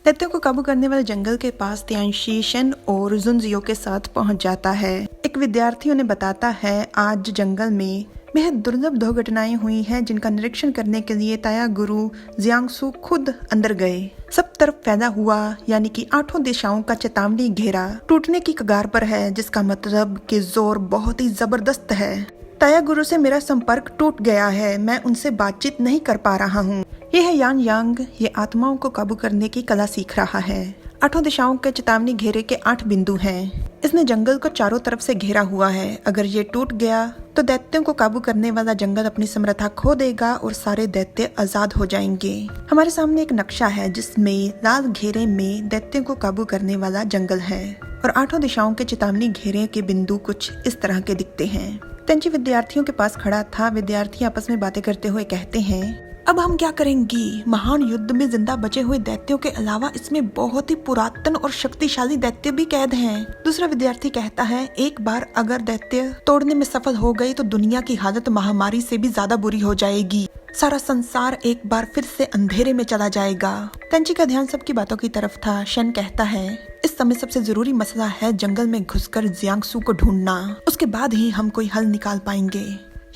दैत्यों को काबू करने वाले जंगल के पास त्यांशी शेन और जुनजियो के साथ पहुंच जाता है। एक विद्यार्थी उन्हें बताता है आज जंगल में बेहद दुर्लभ 2 घटनाएं हुई हैं जिनका निरीक्षण करने के लिए ताया गुरु जियांगसू खुद अंदर गए। सब तरफ फैला हुआ यानी कि 8 दिशाओं का चेतावनी घेरा टूटने की कगार पर है, जिसका मतलब कि जोर बहुत ही जबरदस्त है। ताया गुरु से मेरा संपर्क टूट गया है, मैं उनसे बातचीत नहीं कर पा रहा हूँ। ये है यान यांग, ये आत्माओं को काबू करने की कला सीख रहा है। 8 दिशाओं के चेतावनी घेरे के 8 बिंदु हैं। इसने जंगल को चारों तरफ से घेरा हुआ है। अगर ये टूट गया तो दैत्यों को काबू करने वाला जंगल अपनी समर्था खो देगा और सारे दैत्य आजाद हो जाएंगे। हमारे सामने एक नक्शा है जिसमें लाल घेरे में दैत्यों को काबू करने वाला जंगल है और 8 दिशाओं के चेतावनी घेरे के बिंदु कुछ इस तरह के दिखते हैं। तेंची विद्यार्थियों के पास खड़ा था। विद्यार्थी आपस में बातें करते हुए कहते हैं, अब हम क्या करेंगे? महान युद्ध में जिंदा बचे हुए दैत्यों के अलावा इसमें बहुत ही पुरातन और शक्तिशाली दैत्य भी कैद हैं। दूसरा विद्यार्थी कहता है, एक बार अगर दैत्य तोड़ने में सफल हो गए तो दुनिया की हालत महामारी से भी ज्यादा बुरी हो जाएगी। सारा संसार एक बार फिर से अंधेरे में चला जाएगा। तेंची का ध्यान सबकी बातों की तरफ था। शेन कहता है, इस समय सबसे जरूरी मसला है जंगल में घुसकर जियांगसू को ढूंढना, उसके बाद ही हम कोई हल निकाल पाएंगे।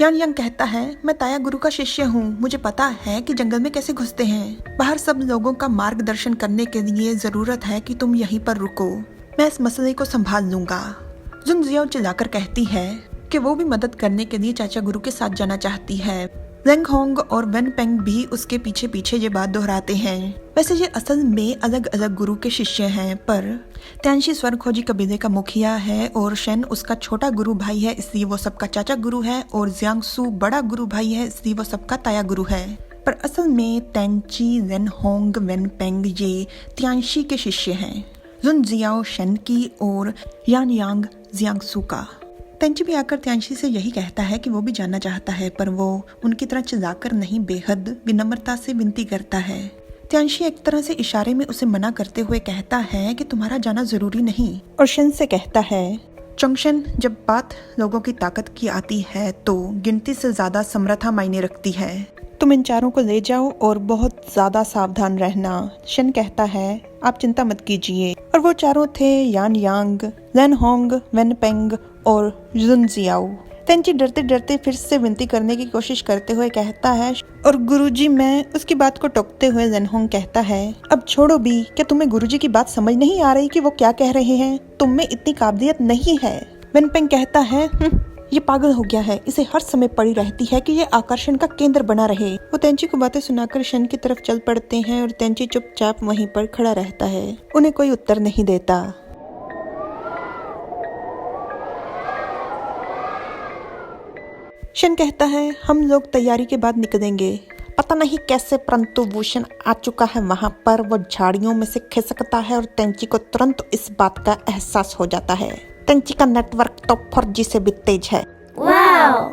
यान यांग कहता है, मैं ताया गुरु का शिष्य हूँ, मुझे पता है कि जंगल में कैसे घुसते हैं। बाहर सब लोगों का मार्गदर्शन करने के लिए जरूरत है कि तुम यहीं पर रुको, मैं इस मसले को संभाल लूंगा। जुनजियो चिल्लाकर कहती है कि वो भी मदद करने के लिए चाचा गुरु के साथ जाना चाहती है। लेंग होंग और वेन पेंग भी उसके पीछे पीछे ये बात दोहराते हैं। वैसे ये असल में अलग अलग गुरु के शिष्य हैं, पर त्यांशी स्वर्ग खोजी कबीले का मुखिया है और शेन उसका छोटा गुरु भाई है, इसलिए वो सबका चाचा गुरु है, और जियांगसू बड़ा गुरु भाई है, इसलिए वो सबका ताया गुरु है। पर असल में तेंची, लेन होंग, वेन पेंग ये त्यांशी के शिष्य हैं, जुनजियाओ शेन की और यान यांग जियांगसू का। तेंची भी आकर त्यांशी से यही कहता है कि वो भी जानना चाहता है, पर वो उनकी तरह चिल्लाकर नहीं, बेहद विनम्रता से विनती करता है। त्यांशी एक तरह से इशारे में उसे मना करते हुए कहता है कि तुम्हारा जाना जरूरी नहीं, और शेन से कहता है, चंगशन, जब बात लोगों की ताकत की आती है तो गिनती से ज्यादा समर्था मायने रखती है। तुम इन चारों को ले जाओ और बहुत ज्यादा सावधान रहना। शेन कहता है, आप चिंता मत कीजिए। और वो चारों थे यान यांग, लेन होंग, वेन पेंग और जुनजियाओ। तेंची डरते डरते फिर से विनती करने की कोशिश करते हुए कहता है, और गुरुजी मैं। उसकी बात को टोकते हुए लेन होंग कहता है, अब छोड़ो भी, क्या तुम्हें गुरुजी की बात समझ नहीं आ रही कि वो क्या कह रहे हैं? तुम में इतनी काबिलियत नहीं है। वेन पेंग कहता है, ये पागल हो गया है, इसे हर समय पड़ी रहती है कि ये आकर्षण का केंद्र बना रहे। वो तेंची को बातें सुनाकर शेन की तरफ चल पड़ते हैं और तेंची चुपचाप वहीं पर खड़ा रहता है, उन्हें कोई उत्तर नहीं देता। शेन कहता है, हम लोग तैयारी के बाद निकलेंगे। पता नहीं कैसे, परंतु वूशन आ चुका है वहां पर। वो झाड़ियों में से खिसकता है और तेंची को तुरंत इस बात का एहसास हो जाता है। तेंची का नेटवर्क तो 4G से भी तेज है। वाओ!